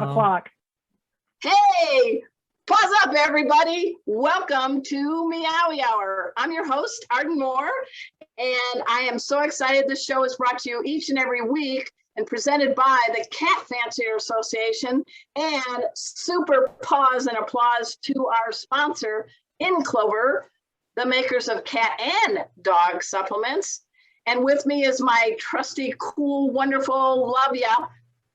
o'clock. Hey, pause up, everybody. Welcome to Meowy Hour. I'm your host, Arden Moore, and I am so excited. This show is brought to you each and every week and presented by the Cat Fancier Association. And super pause and applause to our sponsor, In Clover, the makers of cat and dog supplements. And with me is my trusty, cool, wonderful, love ya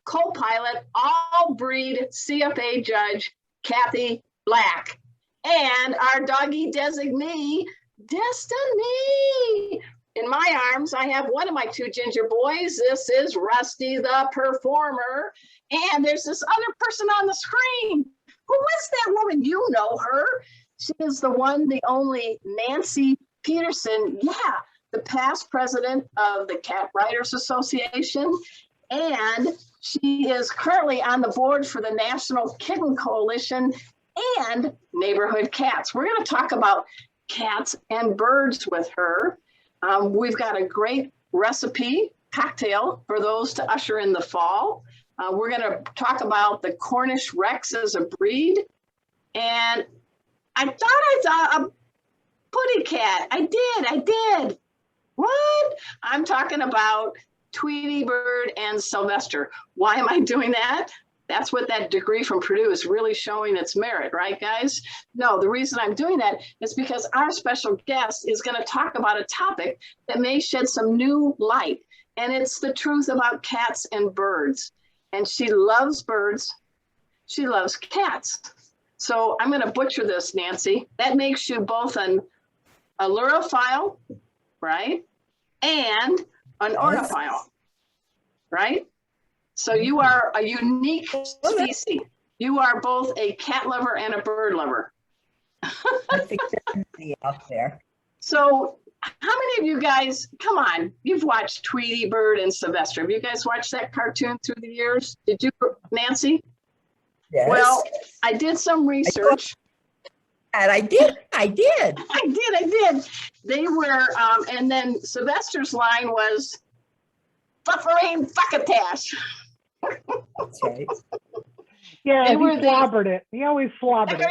co-pilot, all breed CFA judge, Kathy Black, and our doggy designee, Destiny. In my arms, I have one of my two ginger boys. This is Rusty the Performer. And there's this other person on the screen. Who is that woman? You know her. She is the one, the only Nancy Peterson. Yeah, the past president of the Cat Writers Association. And she is currently on the board for the National Kitten Coalition and Neighborhood Cats. We're going to talk about cats and birds with her. We've got a great recipe cocktail for those to usher in the fall. We're going to talk about the Cornish Rex as a breed. And I thought I saw a putty cat. I did. What? I'm talking about Tweety Bird and Sylvester. Why am I doing that? That's what that degree from Purdue is really showing its merit, right, guys? No, the reason I'm doing that is because our special guest is going to talk about a topic that may shed some new light, and it's the truth about cats and birds. And she loves birds. She loves cats. So I'm going to butcher this, Nancy. That makes you both an allurophile, right? And an ornithopile, right? So you are a unique species. You are both a cat lover and a bird lover. I think there's out there. So how many of you guys, come on, you've watched Tweety Bird and Sylvester. Have you guys watched that cartoon through the years? Did you, Nancy? Yes. Well, I did some research. And I did. I did. They were, and then Sylvester's line was, "Buffering fuckatash." That's right. Yeah, They he were slobbered it. He always slobbered it.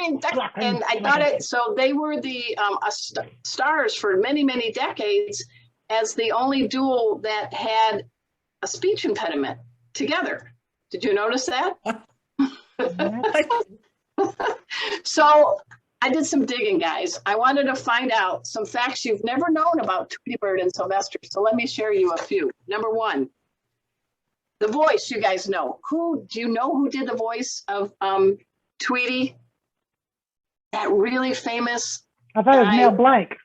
And I thought it, so they were the stars for many, many decades as the only duo that had a speech impediment together. Did you notice that? So I did some digging, guys. I wanted to find out some facts you've never known about Tweety Bird and Sylvester. So let me share you a few. Number one, the voice you guys know. Do you know who did the voice of Tweety? That really famous I thought it was Mel Blanc.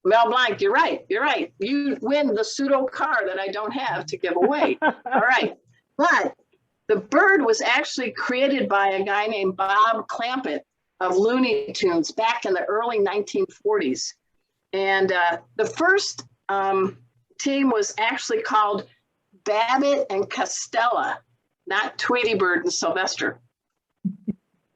Mel Blanc, you're right. You win the pseudo car that I don't have to give away. All right. But the bird was actually created by a guy named Bob Clampett of Looney Tunes back in the early 1940s. And the first team was actually called Babbitt and Costello, not Tweety Bird and Sylvester.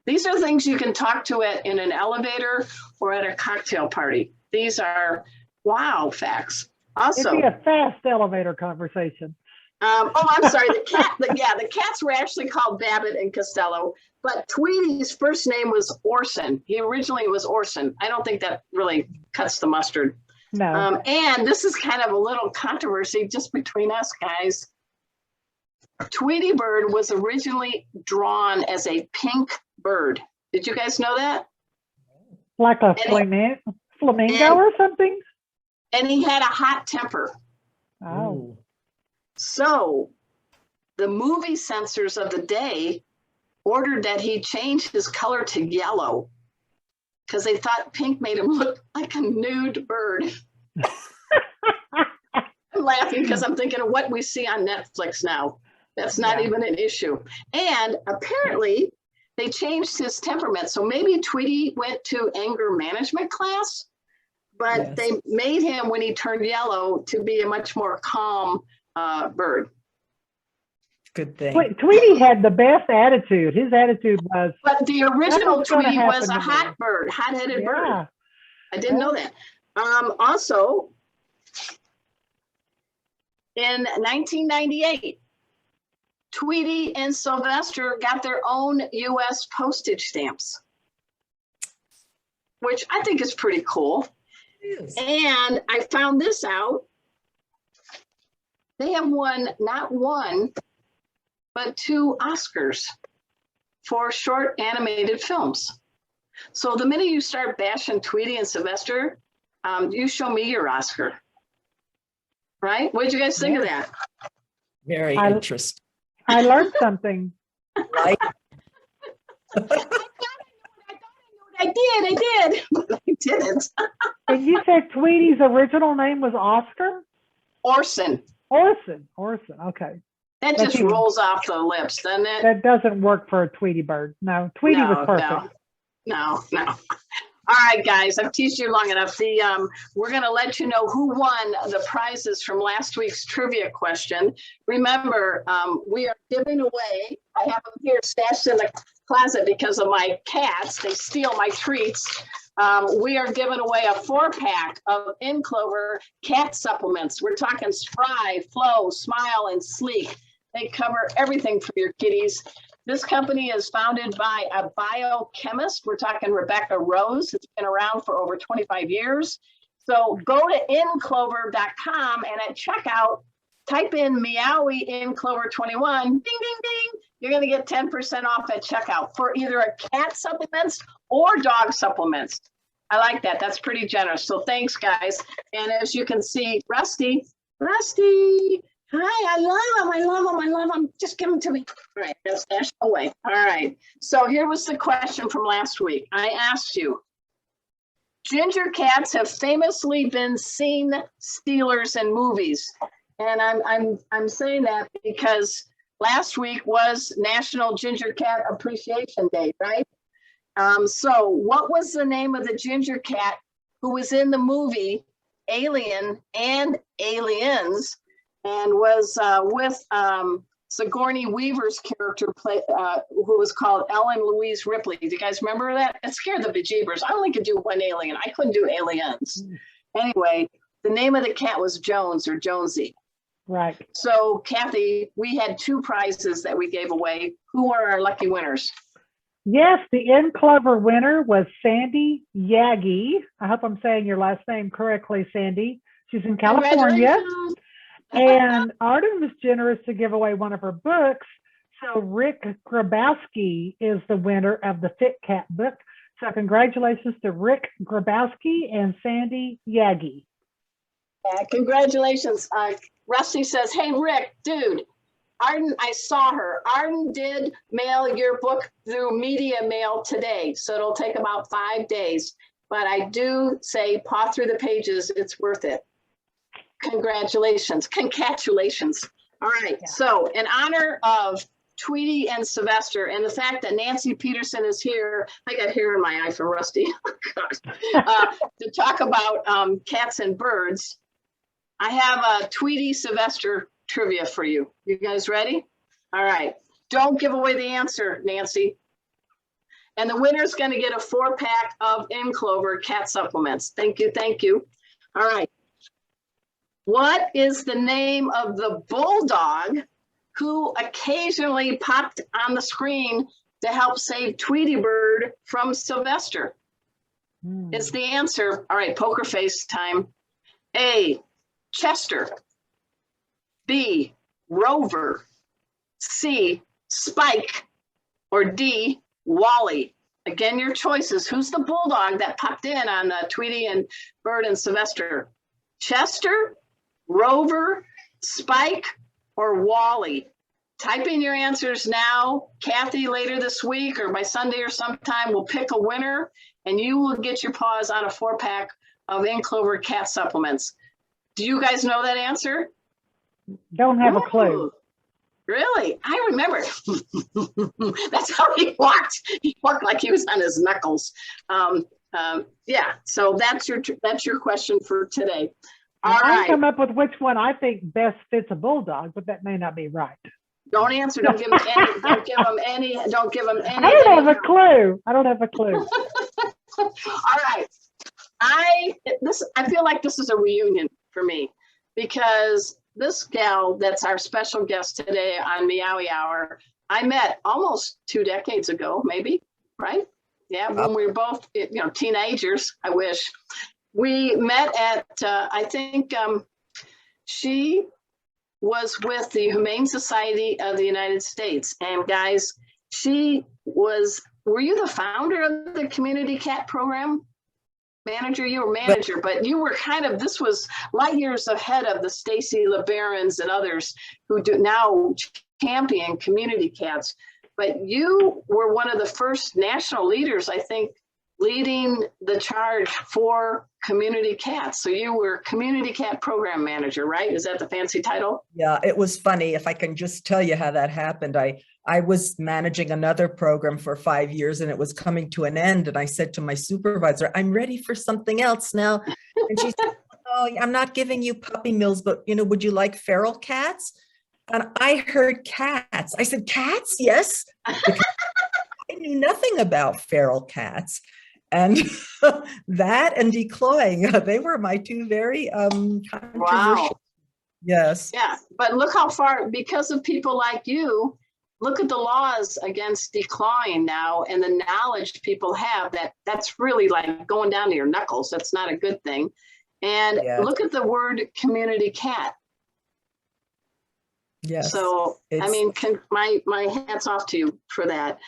These are things you can talk to in an elevator or at a cocktail party. These are wow facts. Also, It'd be a fast elevator conversation. I'm sorry. The cats were actually called Babbitt and Costello, but Tweety's first name was Orson. He originally was Orson. I don't think that really cuts the mustard. No. And this is kind of a little controversy just between us guys. Tweety Bird was originally drawn as a pink bird. Did you guys know that? Like a flamingo or something? And he had a hot temper. Oh. So the movie censors of the day ordered that he change his color to yellow because they thought pink made him look like a nude bird. I'm laughing because I'm thinking of what we see on Netflix now. That's not even an issue. And apparently they changed his temperament. So maybe Tweety went to anger management class, but they made him, when he turned yellow, to be a much more calm bird. Good thing. Tweety had the best attitude. His attitude was. But the original Tweety was a hot bird, hot-headed bird. I didn't know that. Also, in 1998, Tweety and Sylvester got their own US postage stamps, which I think is pretty cool. Yes. And I found this out. They have won not one, but 2 Oscars for short animated films. So the minute you start bashing Tweety and Sylvester, you show me your Oscar. Right? What did you guys think of that? Very interesting. I learned something. Right? I did, but I didn't. And you said Tweety's original name was Oscar? Orson. Orson, okay. That That's just even- rolls off the lips, doesn't it? That doesn't work for a Tweety bird. No, Tweety was perfect. No. All right, guys, I've teased you long enough. We're going to let you know who won the prizes from last week's trivia question. Remember, we are giving away, I have them here stashed in the closet because of my cats. They steal my treats. We are giving away a 4-pack of In Clover cat supplements. We're talking Spry, Flow, Smile, and Sleek. They cover everything for your kitties. This company is founded by a biochemist. We're talking Rebecca Rose. It's been around for over 25 years. So go to inclover.com and at checkout, type in Meowy in Clover 21. Ding, ding, ding. You're going to get 10% off at checkout for either a cat supplements or dog supplements. I like that. That's pretty generous. So thanks, guys. And as you can see, Rusty. Hi, I love them. Just give them to me. All right, that's stashed away. All right. So here was the question from last week. I asked you, ginger cats have famously been seen stealers in movies. And I'm saying that because last week was National Ginger Cat Appreciation Day, right? So what was the name of the ginger cat who was in the movie Alien and Aliens? And was with Sigourney Weaver's character, who was called Ellen Louise Ripley. Do you guys remember that? It scared the bejeebers. I only could do one alien. I couldn't do aliens. Anyway, the name of the cat was Jones or Jonesy. Right. So, Kathy, we had 2 prizes that we gave away. Who are our lucky winners? Yes, the In Clover winner was Sandy Yagi. I hope I'm saying your last name correctly, Sandy. She's in California. Congratulations. And Arden was generous to give away one of her books. So Rick Grabowski is the winner of the Fit Cat book. So congratulations to Rick Grabowski and Sandy Yagi. Congratulations. Rusty says, hey, Rick, dude, Arden, I saw her. Arden did mail your book through media mail today. So it'll take about 5 days. But I do say paw through the pages. It's worth it. Congratulations. All right. Yeah. So in honor of Tweety and Sylvester and the fact that Nancy Peterson is here, I got hair in my eye from Rusty, to talk about cats and birds, I have a Tweety Sylvester trivia for you. You guys ready? All right. Don't give away the answer, Nancy. And the winner's going to get a 4-pack of In Clover cat supplements. Thank you. All right. What is the name of the bulldog who occasionally popped on the screen to help save Tweety Bird from Sylvester? Is the answer. All right, poker face time. A, Chester. B, Rover. C, Spike. Or D, Wally. Again, your choices. Who's the bulldog that popped in on Tweety and Bird and Sylvester? Chester, Rover, Spike, or Wally? Type in your answers now. Kathy, later this week or by Sunday or sometime, will pick a winner and you will get your paws on a 4-pack of In Clover cat supplements. Do you guys know that answer? Don't have a clue. Really? I remember. That's how he walked. He walked like he was on his knuckles. Yeah, so that's your question for today. All right. I come up with which one I think best fits a bulldog, but that may not be right. Don't answer. Don't give him any. Don't give him any. Don't give him any. I don't have a clue. All right. I feel like this is a reunion for me because this gal that's our special guest today on Meowy Hour, I met almost 2 decades ago, maybe, right? Yeah, when we were both, teenagers, I wish. We met at, I think she was with the Humane Society of the United States. And guys, were you the founder of the community cat program? Manager, you were manager, but you were this was light years ahead of the Stacy LeBarons and others who do now champion community cats. But you were one of the first national leaders, I think, leading the charge for community cats. So you were community cat program manager, right? Is that the fancy title? Yeah, it was funny. If I can just tell you how that happened. I was managing another program for 5 years and it was coming to an end. And I said to my supervisor, I'm ready for something else now. And she said, oh, I'm not giving you puppy mills, but would you like feral cats? And I heard cats. I said, cats? Yes. Because I knew nothing about feral cats. And that and declawing, they were my two very controversial. Wow. Yes. Yeah, but look how far, because of people like you, look at the laws against declawing now and the knowledge people have that's really like going down to your knuckles. That's not a good thing. And look at the word community cat. Yes. So, I mean, my hat's off to you for that.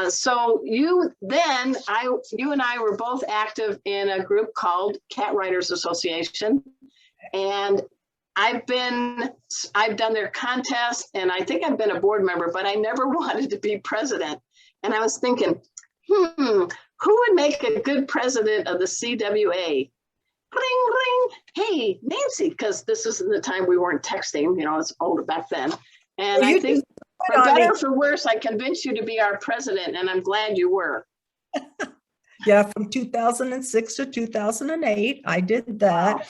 So you and I were both active in a group called Cat Writers Association. And I've done their contest and I think I've been a board member, but I never wanted to be president. And I was thinking, who would make a good president of the CWA? Bling, bling. Hey, Nancy, because this is the time we weren't texting, it's older back then. And I think for better or for worse, I convinced you to be our president and I'm glad you were. Yeah, from 2006 to 2008, I did that. Wow.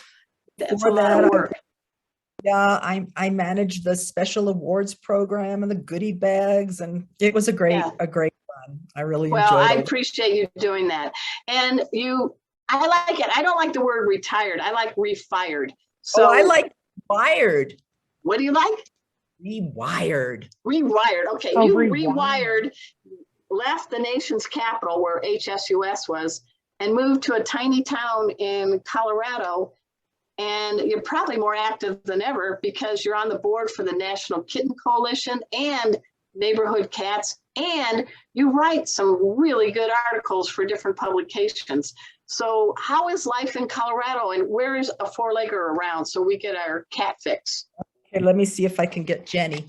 That's a lot of work. I managed the special awards program and the goodie bags, and it was a great run. I really enjoyed it. Well, I appreciate you doing that. And I like it. I don't like the word retired. I like refired. So I like wired. What do you like? Rewired. Rewired. Okay, you rewired, left the nation's capital where HSUS was, and moved to a tiny town in Colorado. And you're probably more active than ever because you're on the board for the National Kitten Coalition and Neighborhood Cats, and you write some really good articles for different publications. So how is life in Colorado, and where is a four-legger around so we get our cat fix? Okay, let me see if I can get Jenny.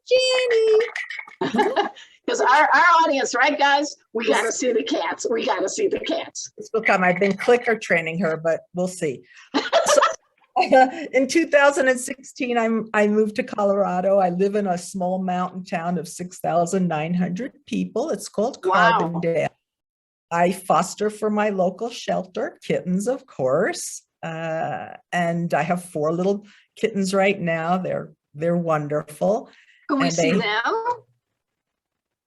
Jenny! Because our audience, right, guys? We got to see the cats. We got to see the cats. This will come. I've been clicker training her, but we'll see. In 2016, I moved to Colorado. I live in a small mountain town of 6,900 people. It's called Carbondale. I foster for my local shelter, Kittens, of course. And I have 4 little kittens right now. They're wonderful. Can we see them?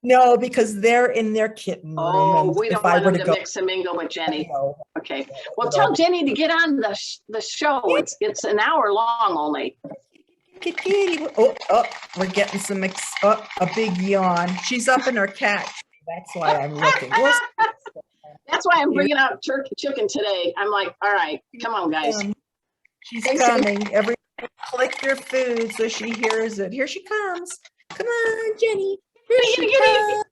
No, because they're in their kitten room. Oh, we don't want them to mix and mingle with Jenny. Okay. Well, tell Jenny to get on the show. It's an hour long only. Oh, we're getting some a big yawn. She's up in her cat tree. That's why I'm looking. That's why I'm bringing out chicken today. I'm like, all right, come on, guys. She's coming. Everybody click your food so she hears it. Here she comes. Come on, Jenny. Here she comes.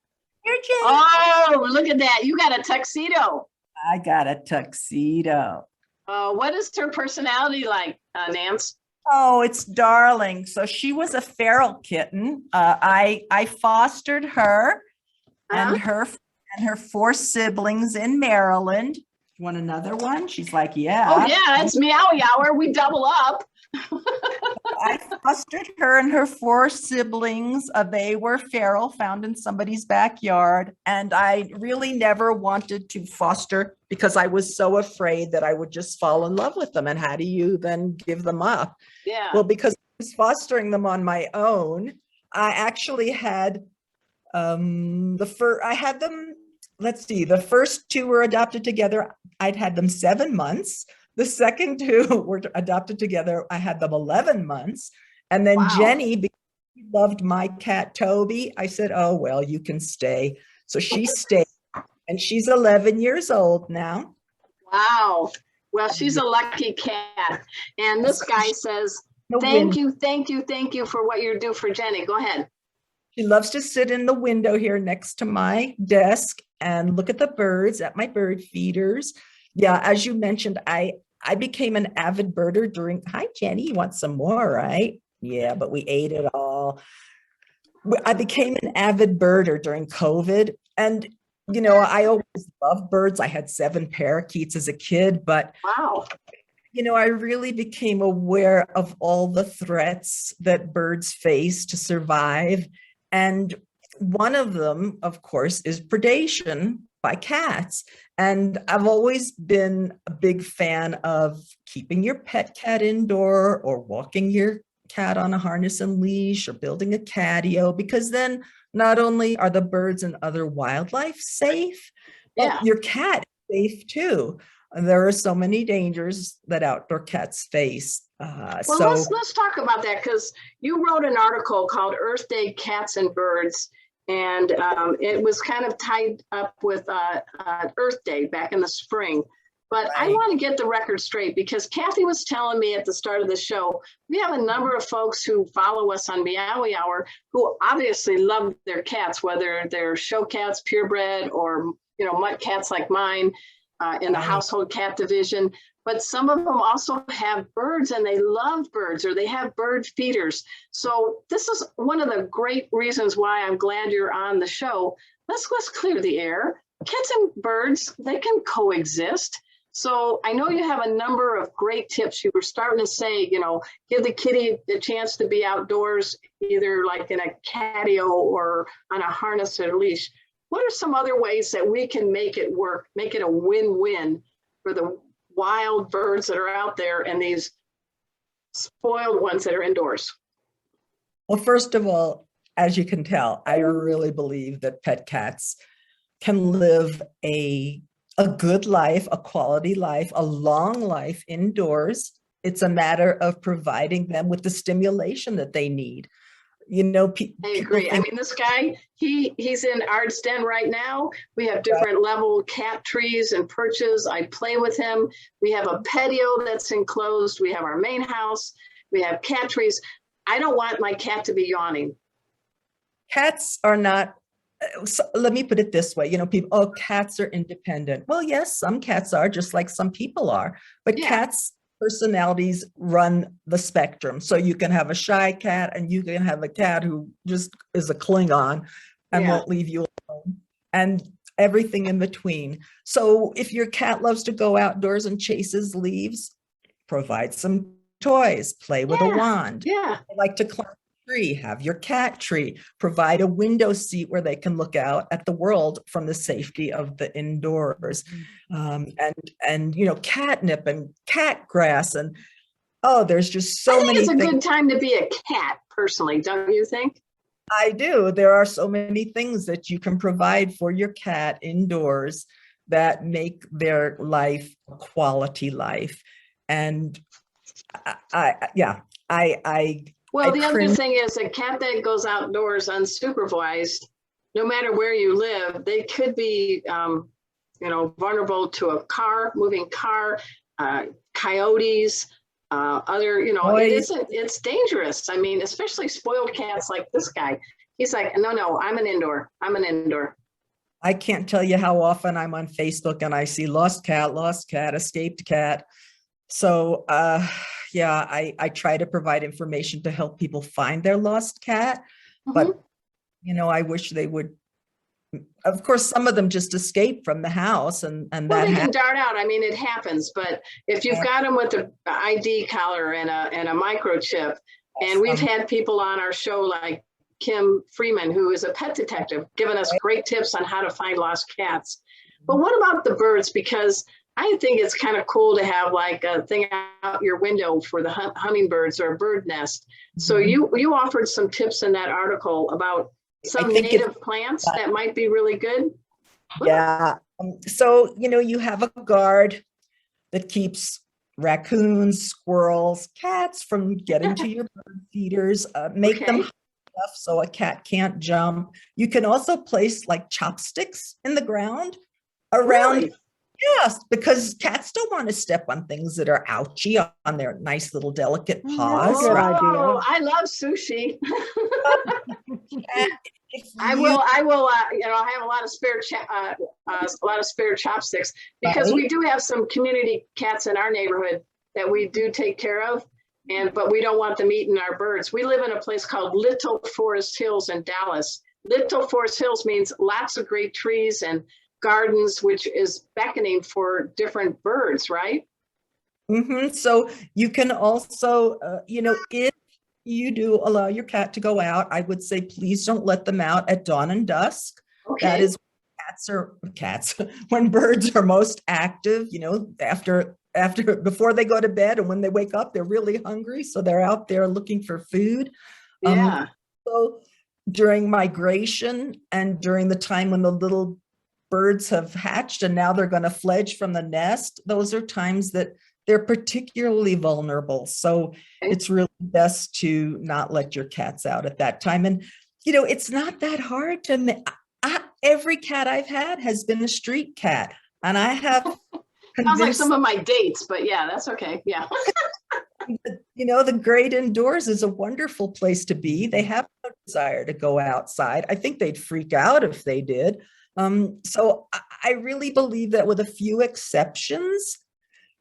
Here, Jenny. Oh, look at that. You got a tuxedo. I got a tuxedo. What is her personality like, Nance? Oh, it's darling. So she was a feral kitten. I fostered her and her 4 siblings in Maryland. Want another one? She's like, yeah. Oh yeah, it's Meowy Hour. We double up. I fostered her and her 4 siblings. They were feral, found in somebody's backyard. And I really never wanted to foster because I was so afraid that I would just fall in love with them. And how do you then give them up? Yeah. Well, because I was fostering them on my own, I actually had I had them, let's see, the first 2 were adopted together. I'd had them 7 months. the second two were adopted together. I had them 11 months. And then Wow. Jenny, because she loved my cat, Toby, I said, oh, well, you can stay. So she stayed, and she's 11 years old now. Wow. Well, she's a lucky cat. And this guy says, thank you for what you do for Jenny. Go ahead. She loves to sit in the window here next to my desk and look at the birds, at my bird feeders. Yeah, as you mentioned, I became an avid birder during, hi, Jenny, you want some more, right? Yeah, but we ate it all. I became an avid birder during COVID. And, you know, I always loved birds. I had 7 parakeets as a kid, but wow. You know, I really became aware of all the threats that birds face to survive. And one of them, of course, is predation by cats. And I've always been a big fan of keeping your pet cat indoor or walking your cat on a harness and leash or building a catio, because then not only are the birds and other wildlife safe, but your cat is safe too. There are so many dangers that outdoor cats face. Let's talk about that, because you wrote an article called Earth Day Cats and Birds, and it was kind of tied up with Earth Day back in the spring. But I want to get the record straight, because Kathy was telling me at the start of the show, we have a number of folks who follow us on Meowy Hour who obviously love their cats, whether they're show cats, purebred, or mutt cats like mine. In the household cat division, but some of them also have birds and they love birds, or they have bird feeders. So this is one of the great reasons why I'm glad you're on the show. Let's clear the air. Cats and birds, they can coexist. So I know you have a number of great tips. You were starting to say, give the kitty the chance to be outdoors, either like in a catio or on a harness or leash. What are some other ways that we can make it work, make it a win-win for the wild birds that are out there and these spoiled ones that are indoors? Well, first of all, as you can tell, I really believe that pet cats can live a good life, a quality life, a long life indoors. It's a matter of providing them with the stimulation that they need. I agree. I mean, this guy, he's in Ard's den right now. We have different level cat trees and perches. I play with him. We have a patio that's enclosed. We have our main house. We have cat trees. I don't want my cat to be yawning. Cats are not, so let me put it this way, people, cats are independent. Well, yes, some cats are, just like some people are, but cats' personalities run the spectrum. So you can have a shy cat and you can have a cat who just is a Klingon and won't leave you alone, and everything in between. So if your cat loves to go outdoors and chases leaves, provide some toys, play with a wand. Yeah. They like to climb a tree, have your cat tree, provide a window seat where they can look out at the world from the safety of the indoors. And catnip and cat grass, and there's just so many things. It's a good time to be a cat, personally, don't you think? I do. There are so many things that you can provide for your cat indoors that make their life a quality life. And Well, the other thing is, a cat that goes outdoors unsupervised, no matter where you live, they could be, vulnerable to a moving car, coyotes, it's dangerous. I mean, especially spoiled cats like this guy. He's like, no, I'm an indoor. I can't tell you how often I'm on Facebook and I see lost cat, escaped cat. So, I try to provide information to help people find their lost cat, but, I wish they would. Of course, some of them just escape from the house and they can dart out. I mean, it happens, but if you've got them with an ID collar and a microchip, and we've had people on our show like Kim Freeman, who is a pet detective, giving us great tips on how to find lost cats. But what about the birds? Because I think it's kind of cool to have like a thing out your window for the hummingbirds or a bird nest. So you offered some tips in that article about some native plants that might be really good. Yeah. So, you have a guard that keeps raccoons, squirrels, cats from getting to your bird feeders, make them Okay. high enough so a cat can't jump. You can also place like chopsticks in the ground around. Really? Yes, because cats don't want to step on things that are ouchy on their nice little delicate That's a paws, good right? idea. Oh, I love sushi. And if I you- will, I have a lot of spare chopsticks because Right. we do have some community cats in our neighborhood that we do take care of. But we don't want them eating our birds. We live in a place called Little Forest Hills in Dallas. Little Forest Hills means lots of great trees and gardens, which is beckoning for different birds, right? So you can also, if you do allow your cat to go out, I would say please don't let them out at dawn and dusk. That Okay. is cats when birds are most active, before they go to bed, and when they wake up, they're really hungry. So they're out there looking for food. Yeah. So during migration and during the time when the little birds have hatched and now they're going to fledge from the nest, those are times that they're particularly vulnerable. So it's really best to not let your cats out at that time. And, it's not that hard to, every cat I've had has been a street cat. And I have Sounds like some of my dates, but yeah, that's okay. Yeah. the great indoors is a wonderful place to be. They have no desire to go outside. I think they'd freak out if they did. So I really believe that with a few exceptions,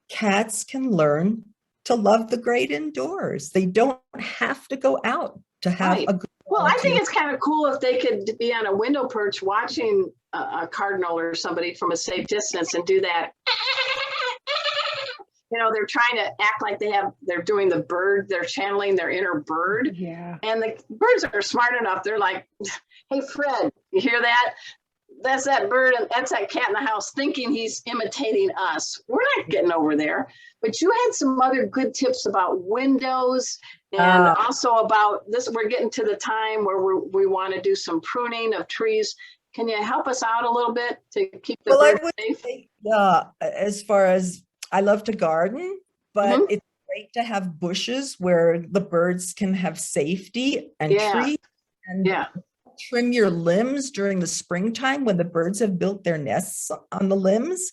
cats can learn to love the great indoors. They don't have to go out to have Right. a good. Well, I think it's kind of cool if they could be on a window perch watching a cardinal or somebody from a safe distance and do that. They're trying to act like they're doing the bird, they're channeling their inner bird. Yeah. And the birds are smart enough. They're like, hey, Fred, you hear that? That's that bird, and that's that cat in the house thinking he's imitating us. We're not getting over there. But you had some other good tips about windows and also about this. We're getting to the time where we want to do some pruning of trees. Can you help us out a little bit to keep the birds safe? Say, as far as I love to garden, but it's great to have bushes where the birds can have safety and trees. And trim your limbs during the springtime when the birds have built their nests on the limbs,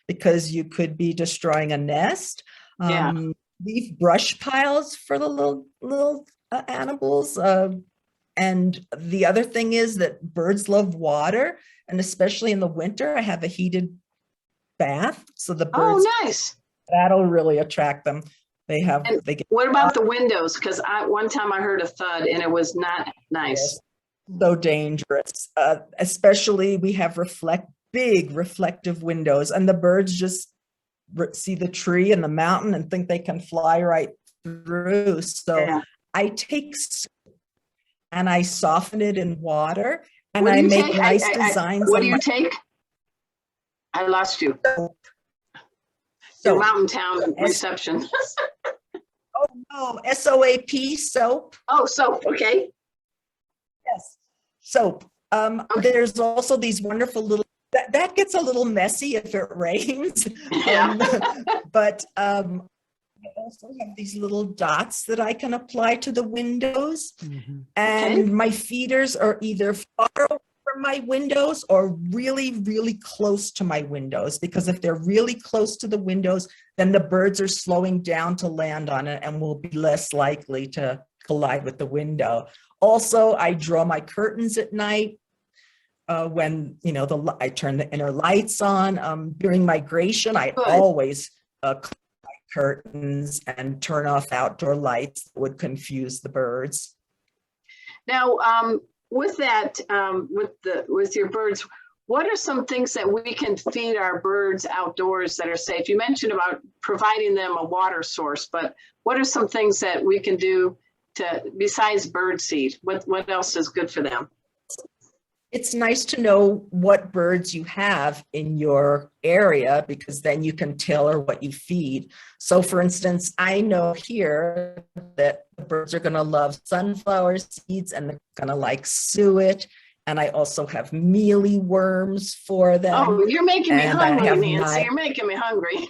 because you could be destroying a nest. Leave brush piles for the little animals. And the other thing is that birds love water, and especially in the winter, I have a heated bath, so the birds. Oh, nice. That'll really attract them. What about the windows? Because one time I heard a thud and it was not nice. So dangerous, especially we have big reflective windows, and the birds just see the tree and the mountain and think they can fly right through. So I take and I soften it in water, and I make nice designs. What do you take? I lost you. So mountain town reception. Oh no, SOAP, soap. Oh, soap. Okay. Yes, soap. There's also these wonderful little, that gets a little messy if it rains. But I also have these little dots that I can apply to the windows. And my feeders are either far away from my windows or really, really close to my windows, because if they're really close to the windows, then the birds are slowing down to land on it and will be less likely to collide with the window. Also, I draw my curtains at night when, I turn the inner lights on. During migration, I always close my curtains and turn off outdoor lights that would confuse the birds. Now, with that, with your birds, what are some things that we can feed our birds outdoors that are safe? You mentioned about providing them a water source, but what are some things that we can do besides bird seed? What else is good for them? It's nice to know what birds you have in your area, because then you can tailor what you feed. So for instance, I know here that the birds are going to love sunflower seeds and they're going to like suet. And I also have mealy worms for them. Oh, you're making me hungry, Nancy. You're making me hungry.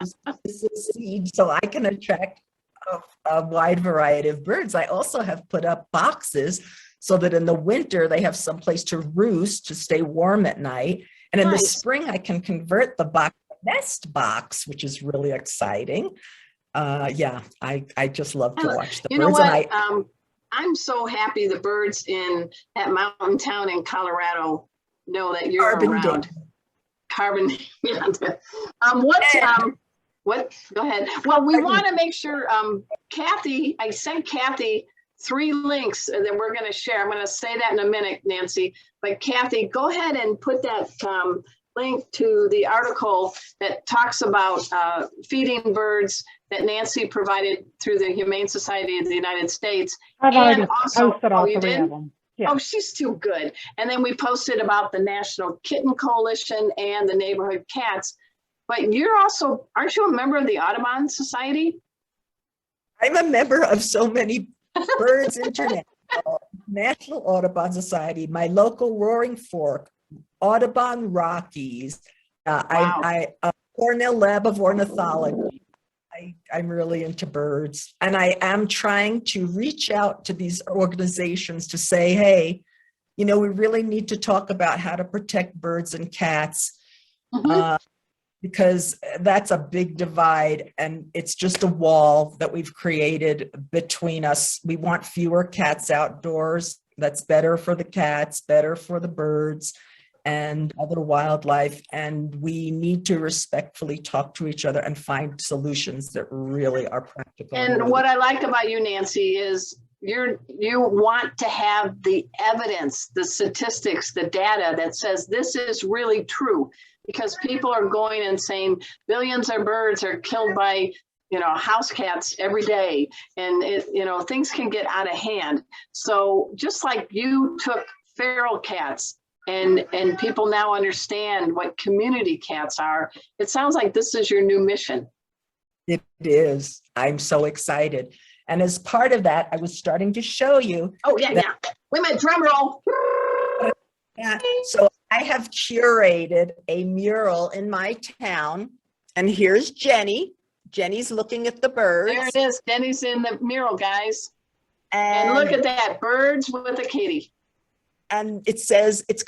this is seed so I can attract a wide variety of birds. I also have put up boxes so that in the winter they have someplace to roost to stay warm at night. And in the Nice. spring, I can convert the box to nest box, which is really exciting. Yeah, I just love to watch the You know birds. what? And I'm so happy the birds in that mountain town in Colorado know that you're Carbon around. dating. Carbon. What? Go ahead. Well, we want to make sure, Kathy, I sent Kathy 3 links that we're going to share. I'm going to say that in a minute, Nancy. But Kathy, go ahead and put that link to the article that talks about feeding birds that Nancy provided through the Humane Society of the United States. I've already And also, posted all you 3 did? of them. Yeah. Oh, she's too good. And then we posted about the National Kitten Coalition and the Neighborhood Cats. But you're also, aren't you a member of the Audubon Society? I'm a member of so many birds international, National Audubon Society, my local Roaring Fork, Audubon Rockies, Wow. Cornell Lab of Ornithology. I'm really into birds, and I am trying to reach out to these organizations to say, hey, we really need to talk about how to protect birds and cats. Mhm. Because that's a big divide, and it's just a wall that we've created between us. We want fewer cats outdoors. That's better for the cats, better for the birds and other wildlife. And we need to respectfully talk to each other and find solutions that really are practical. And what I like about you, Nancy, is you want to have the evidence, the statistics, the data that says this is really true. Because people are going and saying billions of birds are killed by, house cats every day, and things can get out of hand. So just like you took feral cats, and people now understand what community cats are, it sounds like this is your new mission. It is. I'm so excited. And as part of that, I was starting to show you. Oh yeah. Wait a minute, drum roll. Yeah. So I have curated a mural in my town, and here's Jenny. Jenny's looking at the birds. There it is. Jenny's in the mural, guys. And look at that, birds with a kitty. And it says it's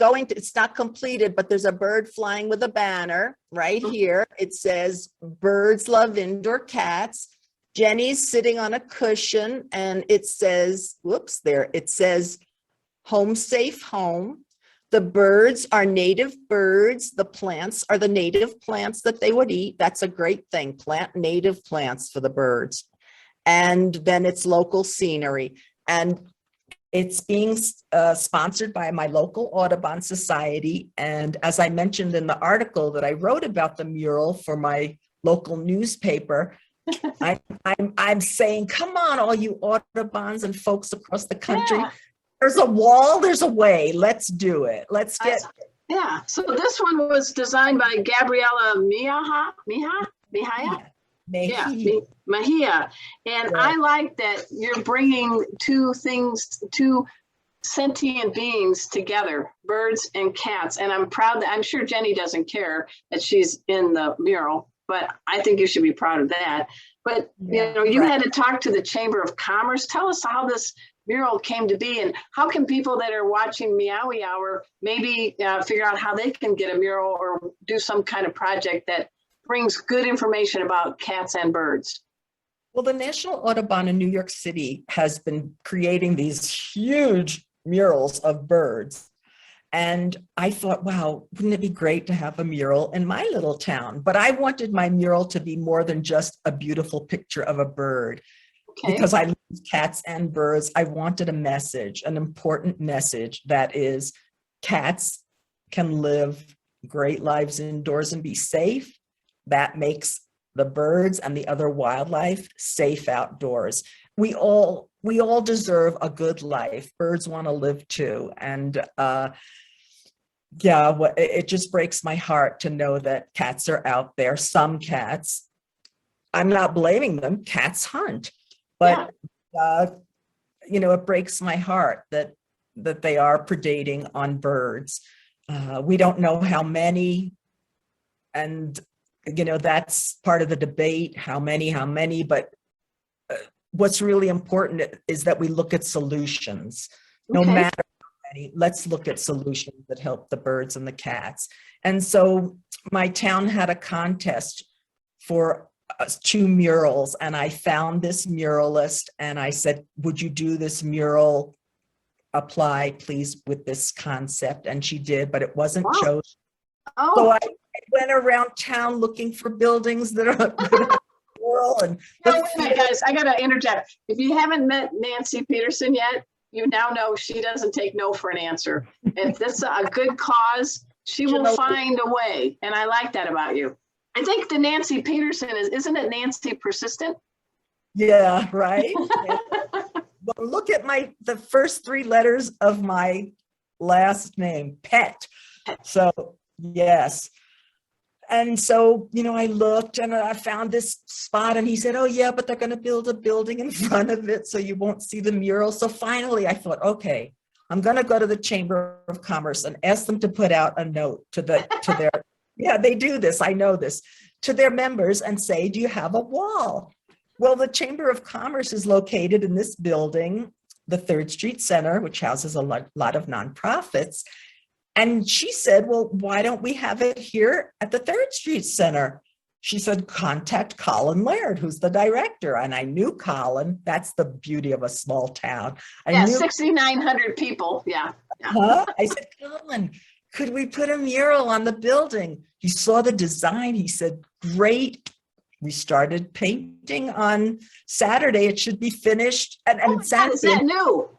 not completed, but there's a bird flying with a banner right here. It says, birds love indoor cats. Jenny's sitting on a cushion, and it says, it says, home safe home. The birds are native birds. The plants are the native plants that they would eat. That's a great thing. Plant native plants for the birds. And then it's local scenery. And it's being sponsored by my local Audubon Society. And as I mentioned in the article that I wrote about the mural for my local newspaper, I'm saying, come on, all you Audubons and folks across the country. Yeah. There's a wall, there's a way. Let's do it. Let's get. Yeah. So this one was designed by Gabriela Mejia. And I like that you're bringing two sentient beings together, birds and cats. And I'm proud that I'm sure Jenny doesn't care that she's in the mural, but I think you should be proud of that. But you had to talk to the Chamber of Commerce. Tell us how this mural came to be, and how can people that are watching Meowy Hour maybe figure out how they can get a mural or do some kind of project that brings good information about cats and birds? Well, the National Audubon in New York City has been creating these huge murals of birds. And I thought, wow, wouldn't it be great to have a mural in my little town? But I wanted my mural to be more than just a beautiful picture of a bird. Okay. Because I love cats and birds, I wanted a message, an important message that is, cats can live great lives indoors and be safe. That makes the birds and the other wildlife safe outdoors. We all deserve a good life. Birds want to live too. And it just breaks my heart to know that cats are out there. Some cats, I'm not blaming them, cats hunt. But, it breaks my heart that they are predating on birds. We don't know how many, and that's part of the debate, how many, but what's really important is that we look at solutions. No Okay. matter how many, let's look at solutions that help the birds and the cats. And so my town had a contest for 2 murals, and I found this muralist and I said, would you do this mural, apply please with this concept? And she did, but it wasn't Wow. chosen. Oh, So I went around town looking for buildings that are mural. And no, wait a minute, guys, I gotta interject. If you haven't met Nancy Peterson yet, you now know she doesn't take no for an answer. If this is a good cause, she will find a way. And I like that about you. I think the Nancy Peterson isn't it Nancy Persistent? Yeah, right. Yeah. Well, look at the first 3 letters of my last name, Pet. So yes. And so, I looked and I found this spot, and he said, oh yeah, but they're going to build a building in front of it, so you won't see the mural. So finally I thought, okay, I'm going to go to the Chamber of Commerce and ask them to put out a note to their, yeah, they do this, I know this, to their members and say, do you have a wall? Well, the Chamber of Commerce is located in this building, the 3rd Street Center, which houses a lot of nonprofits. And she said, well, why don't we have it here at the 3rd Street Center? She said, contact Colin Laird, who's the director. And I knew Colin. That's the beauty of a small town. Yeah, 6,900 people. Yeah. Huh? I said, Colin, could we put a mural on the building? He saw the design. He said, great. We started painting on Saturday. It should be finished. And Saturday, is that new?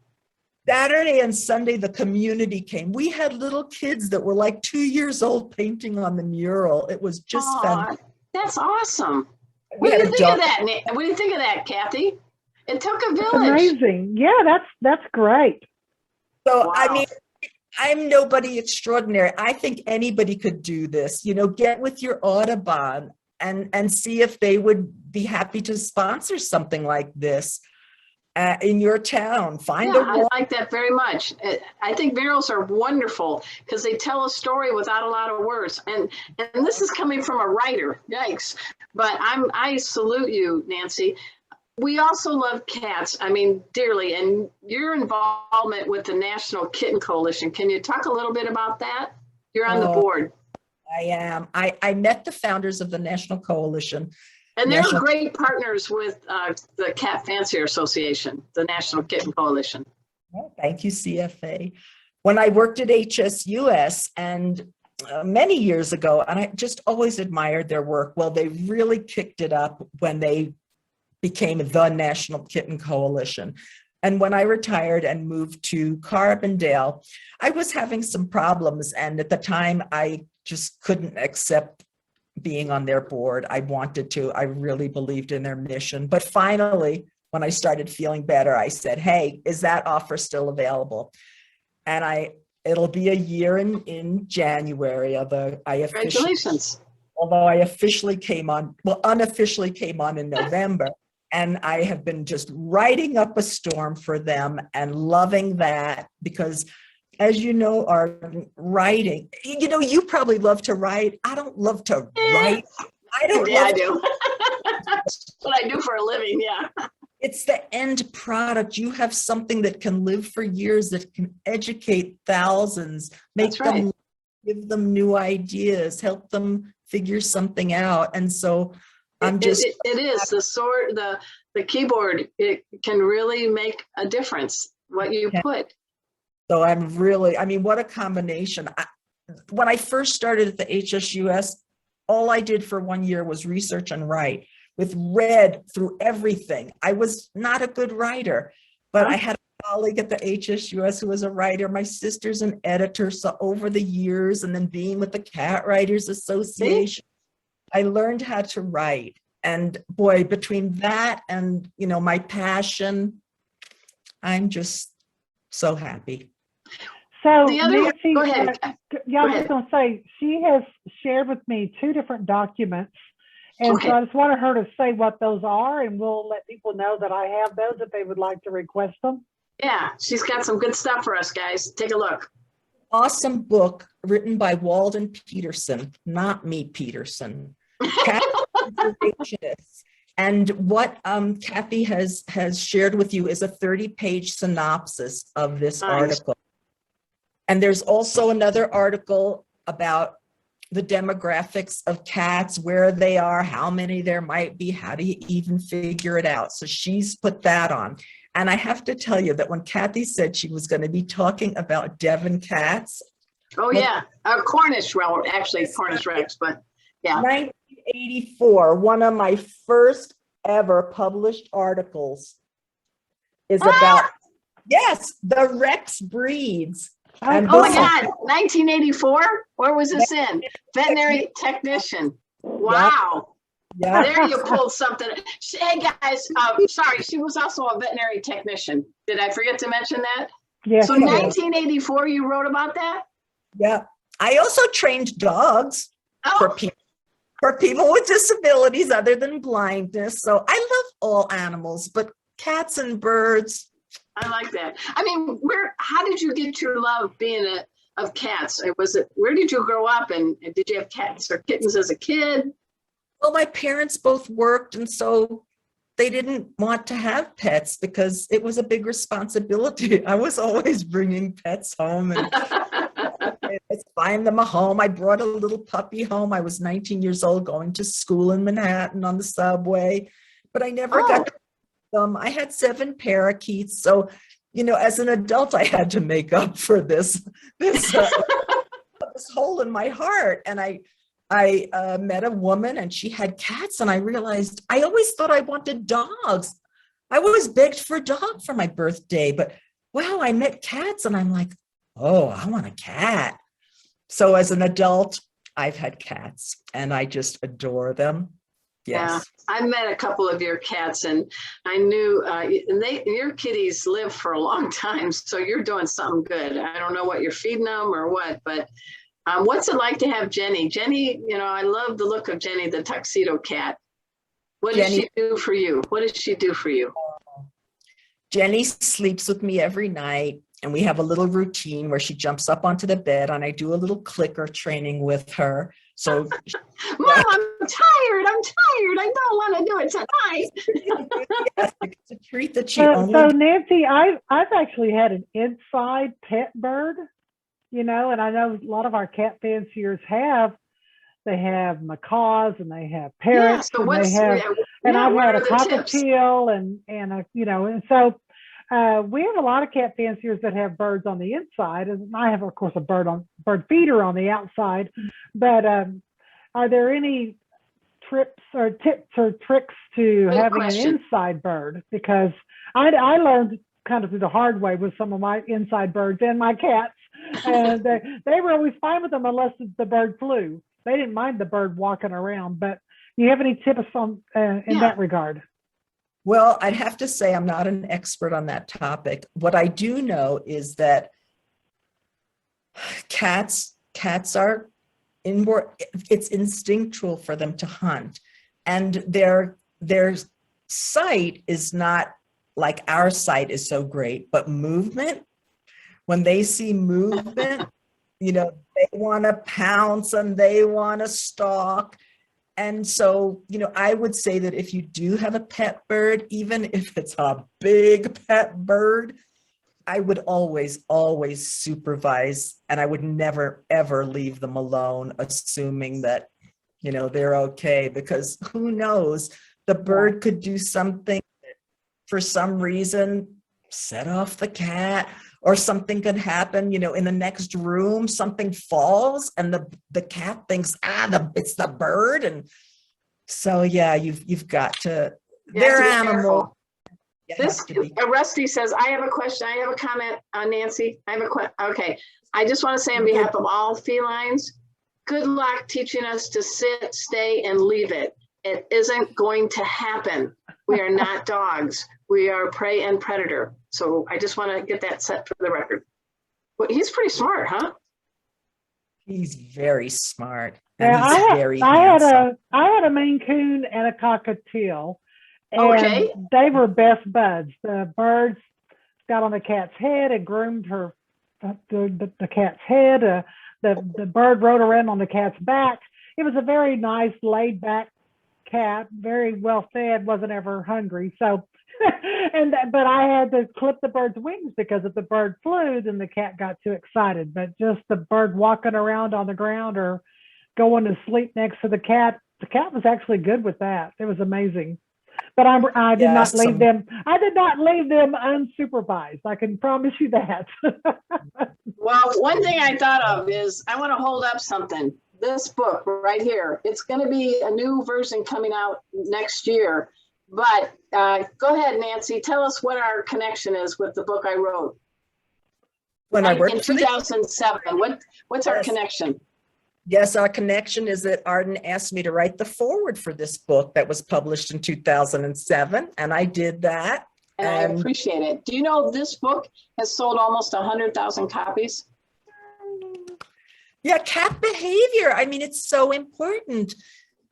Saturday and Sunday, the community came. We had little kids that were like 2 years old painting on the mural. It was just fun. That's awesome. What do you think of that? What do you think of that, Kathy? It took a village. Amazing. Yeah, that's great. So, wow. I mean, I'm nobody extraordinary. I think anybody could do this. Get with your Audubon and see if they would be happy to sponsor something like this. In your town, find a wall. I like that very much. I think murals are wonderful because they tell a story without a lot of words. And this is coming from a writer. Yikes! But I salute you, Nancy. We also love cats. I mean, dearly. And your involvement with the National Kitten Coalition. Can you talk a little bit about that? You're on the board. I am. I met the founders of the National Coalition. And they're great partners with the Cat Fancier Association, the National Kitten Coalition. Oh, thank you, CFA. When I worked at HSUS and many years ago, and I just always admired their work. Well, they really kicked it up when they became the National Kitten Coalition. And when I retired and moved to Carbondale, I was having some problems. And at the time, I just couldn't accept being on their board. I wanted to. I really believed in their mission. But finally, when I started feeling better, I said, hey, is that offer still available? And it'll be a year in January. Congratulations. Although I unofficially came on in November. And I have been just writing up a storm for them and loving that because, as you know, writing, you probably love to write. I don't love to write. I do. That's what I do for a living, yeah. It's the end product. You have something that can live for years, that can educate thousands, give them new ideas, help them figure something out. And so I'm just... It is. The keyboard, it can really make a difference, what you put. So what a combination. When I first started at the HSUS, all I did for 1 year was research and write, read through everything. I was not a good writer, but I had a colleague at the HSUS who was a writer. My sister's an editor. So over the years, and then being with the Cat Writers Association, I learned how to write. And boy, between that and, my passion, I'm just so happy. So Nancy, go ahead. I was going to say, she has shared with me 2 different documents. And so I just wanted her to say what those are, and we'll let people know that I have those if they would like to request them. Yeah, she's got some good stuff for us, guys. Take a look. Awesome book written by Walden Peterson, not me, Peterson. Cat conservationists. And what Kathy has shared with you is a 30-page synopsis of this Nice. article. And there's also another article about the demographics of cats, where they are, how many there might be, how do you even figure it out? So she's put that on. And I have to tell you that when Kathy said she was going to be talking about Devon cats. Oh, yeah. Cornish, well, actually Cornish Rex, but yeah. 1984, one of my first ever published articles is about, yes, the Rex breeds. And Oh my this- God, 1984? Where was this in? Veterinary technician. Wow. Yeah. There you pulled something. Hey guys, sorry, she was also a veterinary technician. Did I forget to mention that? Yes. So 1984, you wrote about that? Yeah. I also trained dogs for Oh, people with disabilities other than blindness. So I love all animals, but cats and birds. I like that. I mean, how did you get your love of cats? Where did you grow up, and did you have cats or kittens as a kid? Well, my parents both worked, and so they didn't want to have pets because it was a big responsibility. I was always bringing pets home and buying them a home. I brought a little puppy home. I was 19 years old going to school in Manhattan on the subway, but I never got to them. I had 7 parakeets. So, as an adult, I had to make up for this hole in my heart. And I met a woman and she had cats, and I realized I always thought I wanted dogs. I always begged for a dog for my birthday, but wow, I met cats and I'm like, oh, I want a cat. So as an adult, I've had cats and I just adore them. Yes. Yeah, I met a couple of your cats, and I knew, and your kitties live for a long time, so you're doing something good. I don't know what you're feeding them or what, but what's it like to have Jenny? Jenny, I love the look of Jenny, the tuxedo cat. What does she do for you? What does she do for you? Jenny sleeps with me every night, and we have a little routine where she jumps up onto the bed and I do a little clicker training with her. So, Mom, I'm tired. I don't want to do it tonight. yes, it's a treat that she So Nancy, I've actually had an inside pet bird, and I know a lot of our cat fanciers they have macaws and they have parrots, so and they have, and I've had a cockatiel and so we have a lot of cat fanciers that have birds on the inside, and I have, of course, a bird feeder on the outside. But are there any tips or tricks to having an inside bird? Because I learned kind of through the hard way with some of my inside birds and my cats, and they were always fine with them unless the bird flew. They didn't mind the bird walking around. But do you have any tips on in that regard? Well, I'd have to say I'm not an expert on that topic. What I do know is that cats are it's instinctual for them to hunt, and their sight is not like our sight is so great, but movement, when they see movement, they want to pounce and they want to stalk. And so, I would say that if you do have a pet bird, even if it's a big pet bird, I would always supervise, and I would never, ever leave them alone, assuming that, they're okay, because who knows, the bird could do something that, for some reason, set off the cat, or something could happen, in the next room, something falls and the cat thinks, it's the bird. And so, yeah, you've got to, they're animal. Rusty says, I have a question. I have a comment on Nancy. I have a question. Okay. I just want to say on behalf of all felines, good luck teaching us to sit, stay, and leave it. It isn't going to happen. We are not dogs. We are prey and predator. So I just want to get that set for the record. Well, he's pretty smart, huh? He's very smart. And Yeah, I had a Maine Coon and a cockatiel, and they were best buds. The birds got on the cat's head and groomed the cat's head. The bird rode around on the cat's back. He was a very nice, laid back cat, very well fed, wasn't ever hungry. So, but I had to clip the bird's wings because if the bird flew, then the cat got too excited. But just the bird walking around on the ground or going to sleep next to the cat was actually good with that. It was amazing. But I did not leave them. I did not leave them unsupervised. I can promise you that. Well, one thing I thought of is I want to hold up something. This book right here. It's going to be a new version coming out next year. But go ahead, Nancy. Tell us what our connection is with the book I wrote. When I worked in 2007. What's our connection? Yes, our connection is that Arden asked me to write the foreword for this book that was published in 2007, and I did that. And I appreciate it. Do you know this book has sold almost 100,000 copies? Yeah, cat behavior. I mean, it's so important.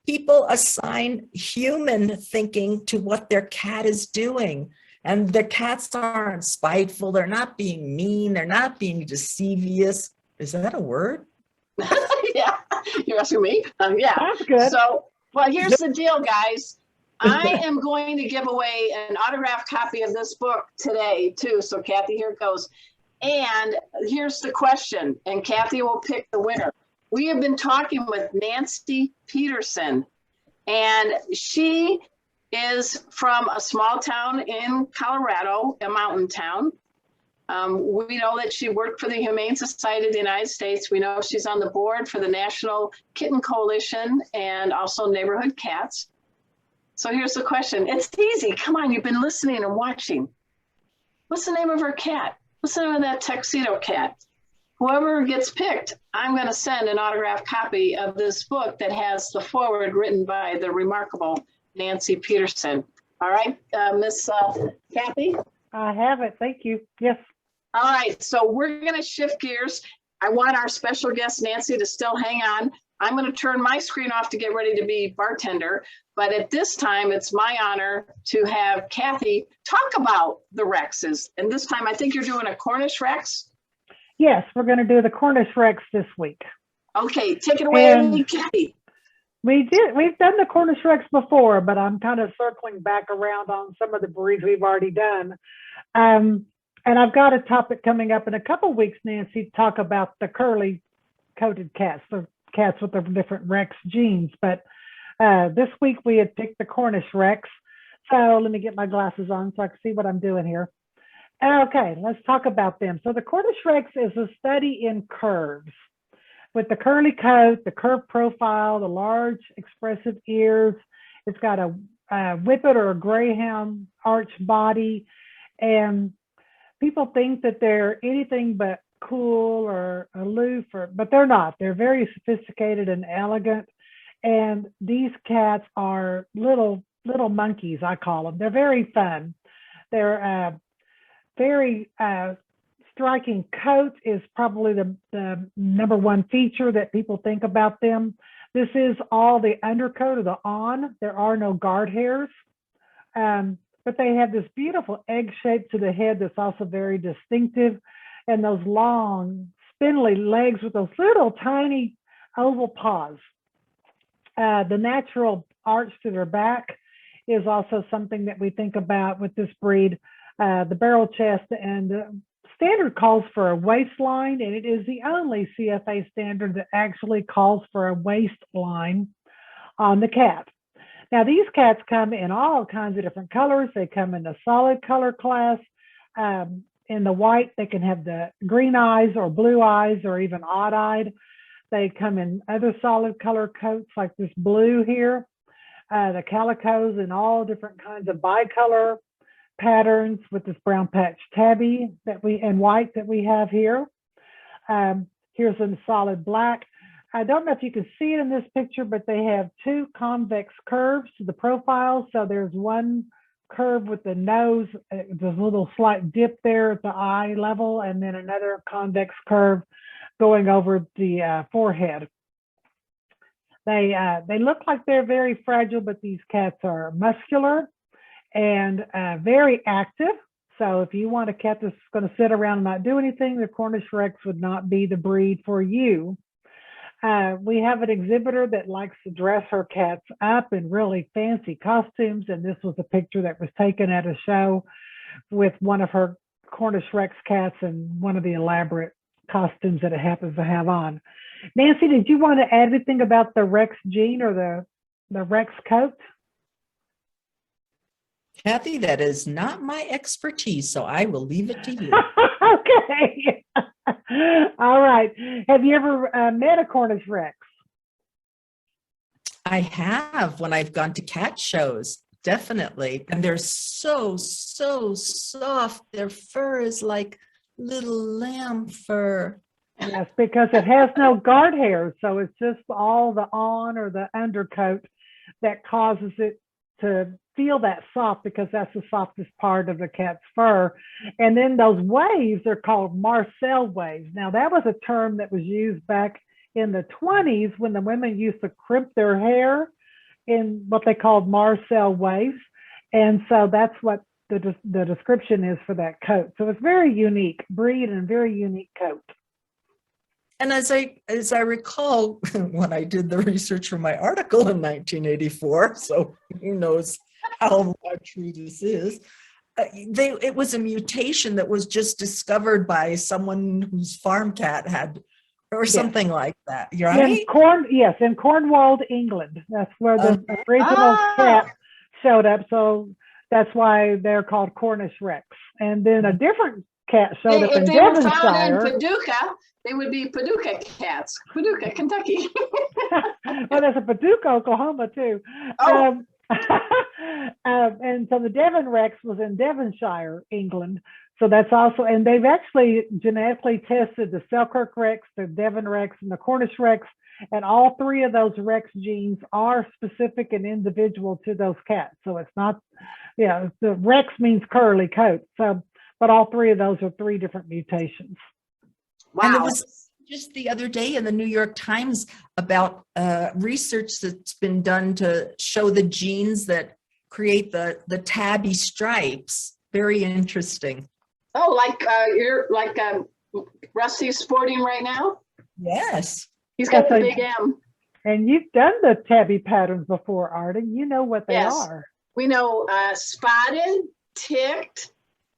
People assign human thinking to what their cat is doing. And the cats aren't spiteful. They're not being mean. They're not being deceivious. Is that a word? Yeah, you're asking me? Yeah. That's good. So, well, here's the deal, guys. I am going to give away an autographed copy of this book today, too. So, Kathy, here it goes. And here's the question, and Kathy will pick the winner. We have been talking with Nancy Peterson, and she is from a small town in Colorado, a mountain town. We know that she worked for the Humane Society of the United States. We know she's on the board for the National Kitten Coalition and also Neighborhood Cats. So here's the question. It's easy. Come on, you've been listening and watching. What's the name of her cat? What's the name of that tuxedo cat? Whoever gets picked, I'm going to send an autographed copy of this book that has the foreword written by the remarkable Nancy Peterson. All right, Miss Kathy? I have it. Thank you. Yes. All right, so we're going to shift gears. I want our special guest, Nancy, to still hang on. I'm going to turn my screen off to get ready to be bartender. But at this time, it's my honor to have Kathy talk about the Rexes. And this time, I think you're doing a Cornish Rex? Yes, we're going to do the Cornish Rex this week. Okay, take it away, Kathy. We've done the Cornish Rex before, but I'm kind of circling back around on some of the breeds we've already done. And I've got a topic coming up in a couple of weeks, Nancy, to talk about the curly coated cats, the cats with the different Rex genes. But this week we had picked the Cornish Rex. So let me get my glasses on so I can see what I'm doing here. Okay, let's talk about them. So the Cornish Rex is a study in curves. With the curly coat, the curved profile, the large expressive ears, it's got a whippet or a greyhound arch body, and people think that they're anything but cool or aloof, but they're not. They're very sophisticated and elegant, and these cats are little monkeys, I call them. They're very fun. They're very striking coat is probably the number one feature that people think about them. This is all the undercoat of the awn. There are no guard hairs, but they have this beautiful egg shape to the head that's also very distinctive, and those long, spindly legs with those little tiny oval paws. The natural arch to their back is also something that we think about with this breed. The barrel chest and standard calls for a waistline, and it is the only CFA standard that actually calls for a waistline on the cat. Now, these cats come in all kinds of different colors. They come in the solid color class. In the white, they can have the green eyes or blue eyes or even odd-eyed. They come in other solid color coats like this blue here. The calicos in all different kinds of bicolor patterns with this brown patch tabby and white that we have here. Here's a solid black. I don't know if you can see it in this picture, but they have two convex curves to the profile. So there's one curve with the nose, there's a little slight dip there at the eye level, and then another convex curve going over the forehead. They look like they're very fragile, but these cats are muscular and very active. So if you want a cat that's going to sit around and not do anything, the Cornish Rex would not be the breed for you. We have an exhibitor that likes to dress her cats up in really fancy costumes, and this was a picture that was taken at a show with one of her Cornish Rex cats and one of the elaborate costumes that it happens to have on. Nancy, did you want to add anything about the Rex gene or the Rex coat? Kathy, that is not my expertise, so I will leave it to you. Okay. All right. Have you ever met a Cornish Rex? I have when I've gone to cat shows, definitely. And they're so soft. Their fur is like little lamb fur. Yes, because it has no guard hairs. So it's just all the on or the undercoat that causes it to feel that soft, because that's the softest part of the cat's fur. And then those waves are called Marcel waves. Now, that was a term that was used back in the 20s when the women used to crimp their hair in what they called Marcel waves. And so that's what the description is for that coat. So it's very unique breed and very unique coat. And as I recall, when I did the research for my article in 1984, so who knows how true this is, it was a mutation that was just discovered by someone whose farm cat had, or something like that. You're right? In Cornwall, England. That's where the original cat showed up. So that's why they're called Cornish Rex. And then a different cat showed up in If they were found Devonshire. in Paducah, they would be Paducah cats. Paducah, Kentucky. Well, there's a Paducah, Oklahoma, too. Oh. And so the Devon Rex was in Devonshire, England. So that's also, and they've actually genetically tested the Selkirk Rex, the Devon Rex, and the Cornish Rex. And all three of those Rex genes are specific and individual to those cats. So it's not, the Rex means curly coat. So, but all three of those are three different mutations. Wow. And it was just the other day in the New York Times about research that's been done to show the genes that create the tabby stripes. Very interesting. Oh, you're like Rusty's sporting right now? Yes. He's got the big M. And you've done the tabby patterns before, Arden. You know what they are. We know spotted, ticked,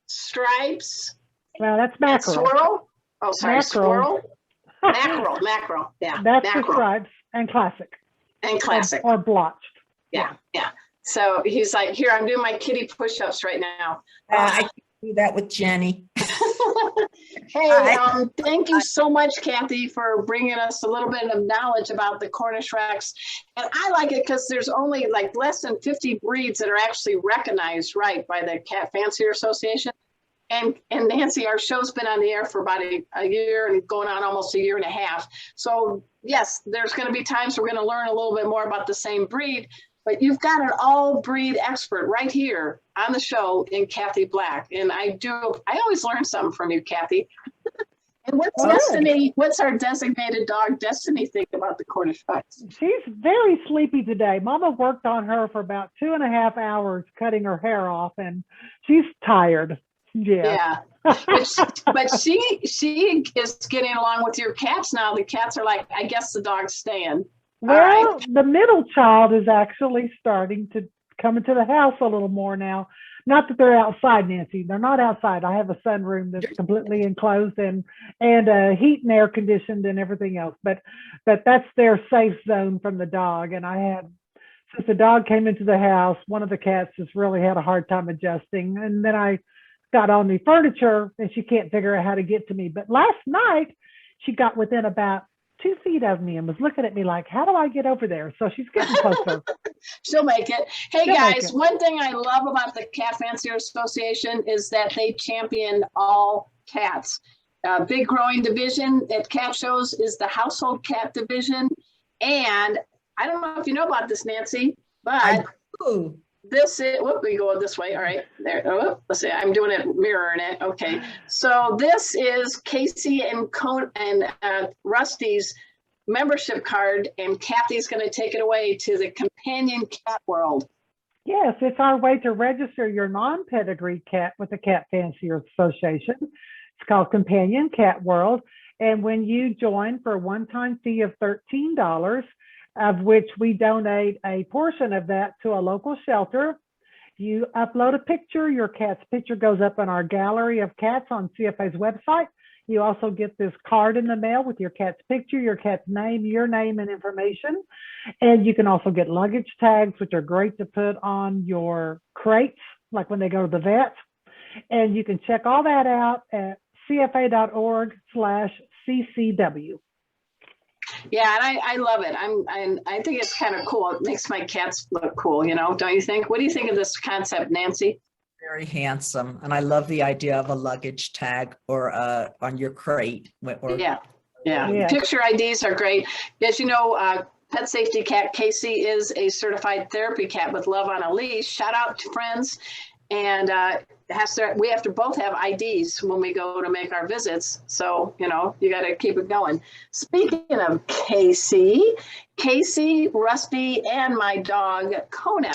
stripes. Well, that's mackerel. Swirl. Oh, sorry, mackerel. Swirl. Mackerel. Yeah. That's mackerel. the stripes and classic. And classic. Or blotched. Yeah. So he's like, here, I'm doing my kitty push-ups right now. I can do that with Jenny. Hey, thank you so much, Kathy, for bringing us a little bit of knowledge about the Cornish Rex. And I like it because there's only like less than 50 breeds that are actually recognized by the Cat Fancier Association. And Nancy, our show's been on the air for about a year and going on almost a year and a half. So yes, there's going to be times we're going to learn a little bit more about the same breed, but you've got an all breed expert right here on the show in Kathy Black. And I always learn something from you, Kathy. And what's our designated dog Destiny think about the Cornish Rex? She's very sleepy today. Mama worked on her for about 2.5 hours cutting her hair off, and she's tired. Yeah. But she is getting along with your cats now. The cats are like, I guess the dog's staying. Well, the middle child is actually starting to come into the house a little more now. Not that they're outside, Nancy. They're not outside. I have a sunroom that's completely enclosed and heat and air conditioned and everything else. But that's their safe zone from the dog. And since the dog came into the house, one of the cats just really had a hard time adjusting. And then I got on the furniture and she can't figure out how to get to me. But last night she got within about 2 feet of me and was looking at me like, how do I get over there? So she's getting closer. She'll make it. Hey guys, one thing I love about the Cat Fancier Association is that they champion all cats. Big growing division at cat shows is the household cat division. And I don't know if you know about this, Nancy, but this is, we go this way. All right, there. Oh, let's see. I'm doing it, mirroring it. Okay. So this is Casey and Rusty's membership card, and Kathy's going to take it away to the companion cat world. Yes, it's our way to register your non-pedigree cat with the Cat Fancier Association. It's called Companion Cat World. And when you join for a one-time fee of $13, of which we donate a portion of that to a local shelter, you upload a picture, your cat's picture goes up in our gallery of cats on CFA's website. You also get this card in the mail with your cat's picture, your cat's name, your name and information. And you can also get luggage tags, which are great to put on your crates, like when they go to the vet. And you can check all that out at cfa.org/CCW. Yeah, and I love it. I think it's kind of cool. It makes my cats look cool, you know, don't you think? What do you think of this concept, Nancy? Very handsome. And I love the idea of a luggage tag or on your crate. Or, Yeah. Yeah. Picture IDs are great. As you know, Pet Safety Cat Casey is a certified therapy cat with love on a leash. Shout out to friends. And we have to both have IDs when we go to make our visits. So, you know, you got to keep it going. Speaking of Casey, Rusty, and my dog, Kona,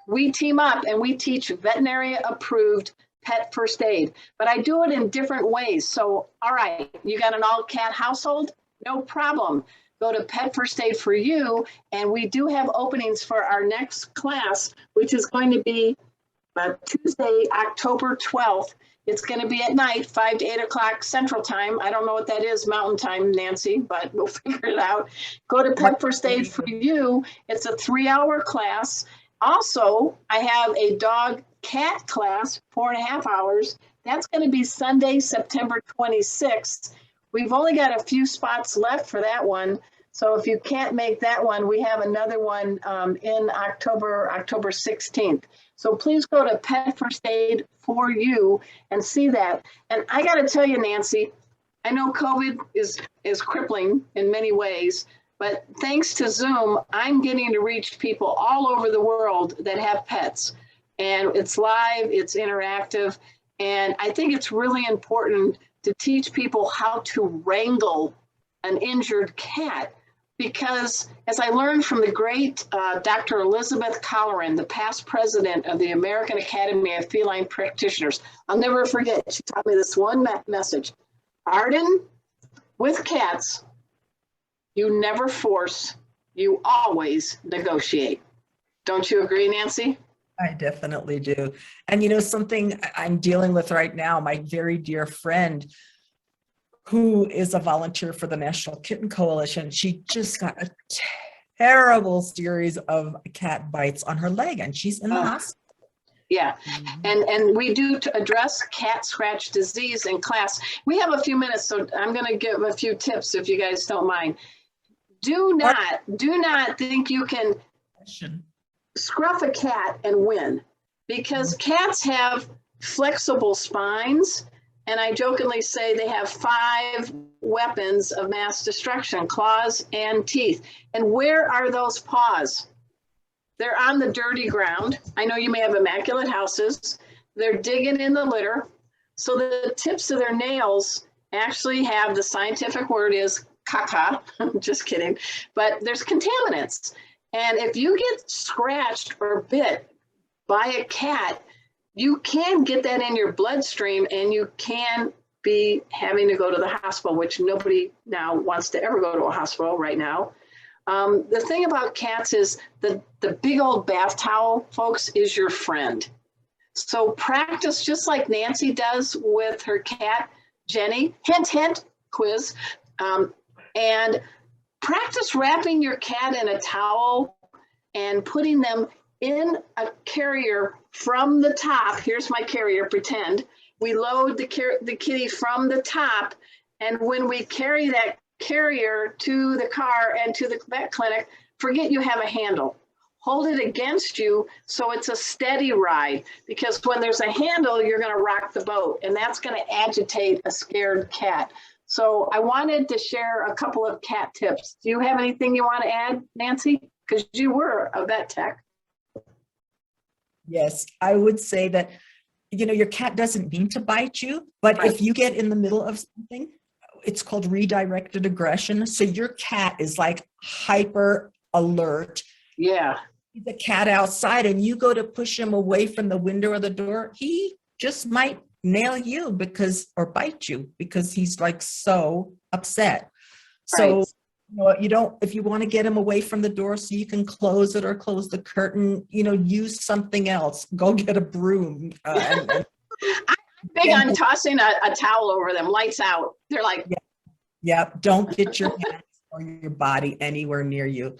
we team up and we teach veterinary approved pet first aid, but I do it in different ways. So, all right, you got an all cat household? No problem. Go to Pet First Aid for You. And we do have openings for our next class, which is going to be Tuesday, October 12th. It's going to be at night, 5 to 8 o'clock Central Time. I don't know what that is, Mountain Time, Nancy, but we'll figure it out. Go to Pet First Aid for You. It's a 3-hour class. Also, I have a dog cat class, 4.5 hours. That's going to be Sunday, September 26th. We've only got a few spots left for that one. So if you can't make that one, we have another one in October 16th. So please go to Pet First Aid for You and see that. And I got to tell you, Nancy, I know COVID is crippling in many ways, but thanks to Zoom, I'm getting to reach people all over the world that have pets. And it's live, it's interactive, and I think it's really important to teach people how to wrangle an injured cat. Because as I learned from the great Dr. Elizabeth Colleran, the past president of the American Academy of Feline Practitioners, I'll never forget, she taught me this one message. Arden, with cats, you never force, you always negotiate. Don't you agree, Nancy? I definitely do. And you know, something I'm dealing with right now, my very dear friend, who is a volunteer for the National Kitten Coalition, she just got a terrible series of cat bites on her leg, and she's in the hospital. Yeah, and we do to address cat scratch disease in class. We have a few minutes, so I'm going to give a few tips if you guys don't mind. Do not think you can scruff a cat and win, because cats have flexible spines. And I jokingly say they have 5 weapons of mass destruction, claws and teeth. And where are those paws? They're on the dirty ground. I know you may have immaculate houses. They're digging in the litter. So the tips of their nails actually have, the scientific word is caca, just kidding, but there's contaminants. And if you get scratched or bit by a cat, you can get that in your bloodstream and you can be having to go to the hospital, which nobody now wants to ever go to a hospital right now. The thing about cats is the big old bath towel, folks, is your friend. So practice just like Nancy does with her cat, Jenny, hint, hint, quiz. And practice wrapping your cat in a towel and putting them in a carrier from the top. Here's my carrier, pretend. We load the kitty from the top, and when we carry that carrier to the car and to the vet clinic, forget you have a handle. Hold it against you so it's a steady ride, because when there's a handle, you're going to rock the boat, and that's going to agitate a scared cat. So I wanted to share a couple of cat tips. Do you have anything you want to add, Nancy? Because you were a vet tech. Yes, I would say that, you know, your cat doesn't mean to bite you, but Right. if you get in the middle of something, it's called redirected aggression. So your cat is like hyper alert. Yeah. The cat outside and you go to push him away from the window or the door, he just might nail you or bite you because he's like so upset. So, Right. you don't, if you want to get him away from the door so you can close it or close the curtain, use something else. Go get a broom. I'm big on tossing a towel over them, lights out. They're like, yeah, don't get your hands or your body anywhere near you.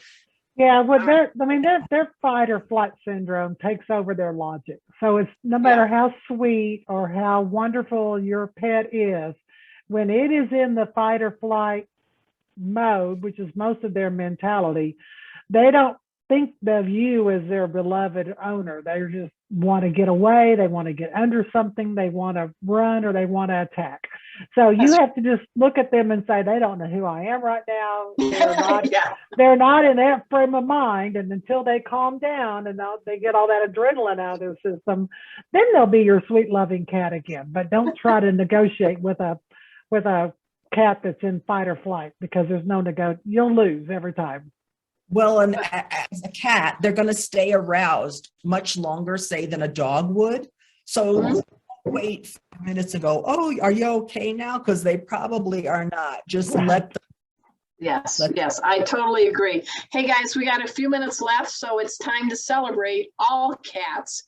Yeah, well, their fight or flight syndrome takes over their logic. So it's no matter how sweet or how wonderful your pet is, when it is in the fight or flight mode, which is most of their mentality, they don't think of you as their beloved owner. They just want to get away. They want to get under something. They want to run or they want to attack. So you have to just look at them and say, they don't know who I am right now. They're not in that frame of mind. And until they calm down and they get all that adrenaline out of their system, then they'll be your sweet, loving cat again. But don't try to negotiate with a cat that's in fight or flight, because there's no you'll lose every time. Well, and as a cat, they're going to stay aroused much longer, say, than a dog would. So wait 5 minutes and go, oh, are you okay now? Because they probably are not. Just let them. Yes, I totally agree. Hey, guys, we got a few minutes left, so it's time to celebrate all cats.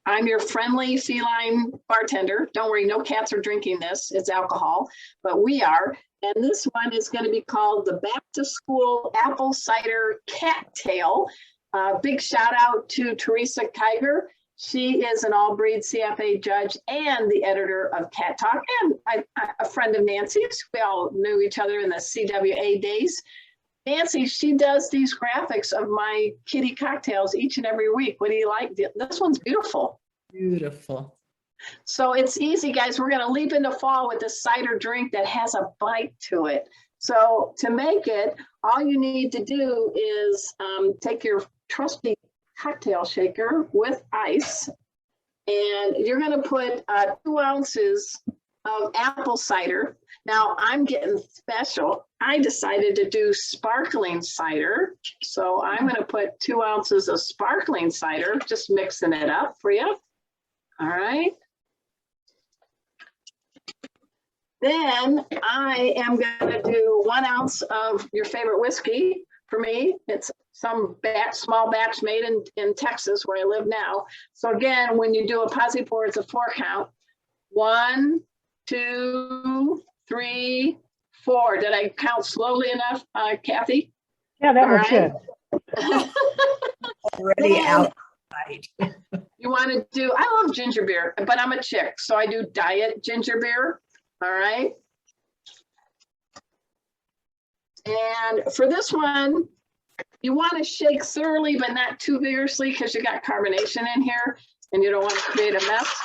I'm your friendly feline bartender. Don't worry, no cats are drinking this. It's alcohol, but we are. And this one is going to be called the Back to School Apple Cider Cattail. Big shout out to Teresa Kiger. She is an all-breed CFA judge and the editor of Cat Talk, and a friend of Nancy's. We all knew each other in the CWA days. Nancy, she does these graphics of my kitty cocktails each and every week. What do you like? This one's beautiful. Beautiful. So it's easy, guys. We're going to leap into fall with this cider drink that has a bite to it. So to make it, all you need to do is take your trusty cocktail shaker with ice, and you're going to put 2 ounces of apple cider. Now I'm getting special. I decided to do sparkling cider. So I'm going to put 2 ounces of sparkling cider, just mixing it up for you. All right. Then I am going to do 1 ounce of your favorite whiskey. For me, it's some small batch made in Texas, where I live now. So again, when you do a posse pour, it's a 4 count. 1, 2, 3, 4. Did I count slowly enough, Kathy? Yeah, that was good. Already outside. You want to do, I love ginger beer, but I'm a chick, so I do diet ginger beer. All right. And for this one, you want to shake thoroughly, but not too vigorously, because you got carbonation in here and you don't want to create a mess.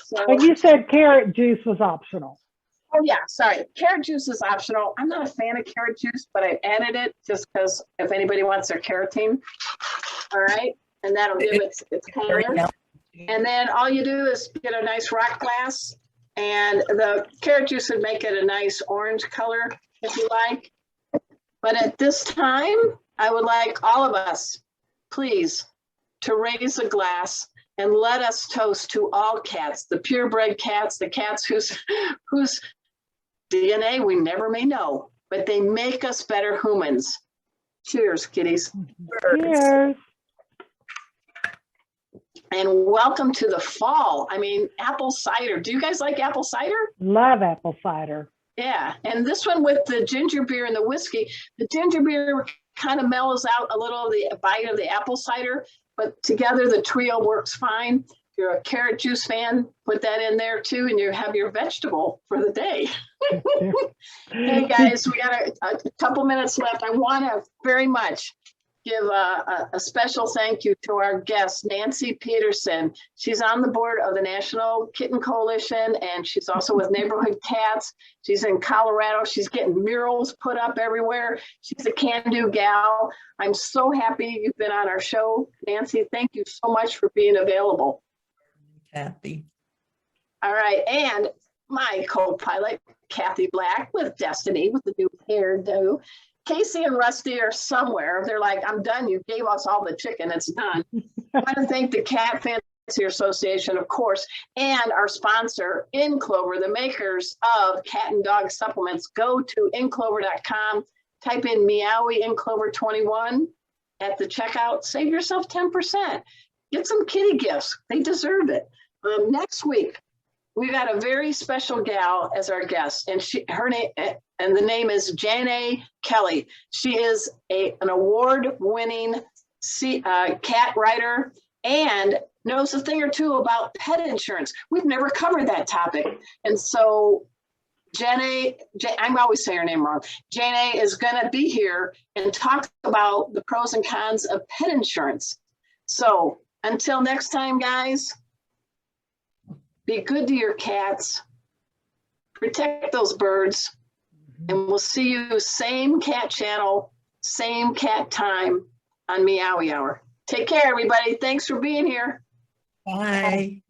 So, but you said carrot juice was optional. Oh yeah, sorry. Carrot juice is optional. I'm not a fan of carrot juice, but I added it just because if anybody wants their carotene. All right. And that'll give it its color. And then all you do is get a nice rock glass, and the carrot juice would make it a nice orange color if you like. But at this time, I would like all of us, please, to raise a glass and let us toast to all cats, the purebred cats, the cats whose DNA we never may know, but they make us better humans. Cheers, kitties. Cheers. And welcome to the fall. I mean, apple cider. Do you guys like apple cider? Love apple cider. Yeah, and this one with the ginger beer and the whiskey, the ginger beer kind of mellows out a little of the bite of the apple cider, but together the trio works fine. If you're a carrot juice fan, put that in there too, and you have your vegetable for the day. Hey guys, we got a couple minutes left. I want to very much give a special thank you to our guest, Nancy Peterson. She's on the board of the National Kitten Coalition, and she's also with Neighborhood Cats. She's in Colorado. She's getting murals put up everywhere. She's a can-do gal. I'm so happy you've been on our show, Nancy. Thank you so much for being available. Kathy. All right, and my co-pilot, Kathy Black, with Destiny, with the new hairdo. Casey and Rusty are somewhere. They're like, I'm done. You gave us all the chicken. It's done. I want to thank the cat fans Fancier Association, of course, and our sponsor, InClover, the makers of cat and dog supplements. Go to inclover.com, type in Meowy InClover 21 at the checkout, save yourself 10%. Get some kitty gifts. They deserve it. Next week, we got a very special gal as our guest, and her name, and the name is Janae Kelly. She is an award-winning cat writer and knows a thing or two about pet insurance. We've never covered that topic. And so Janae, I'm always saying her name wrong. Janae is gonna be here and talk about the pros and cons of pet insurance. So until next time, guys, be good to your cats, protect those birds, and we'll see you same cat channel, same cat time on Meowy Hour. Take care, everybody. Thanks for being here. Bye.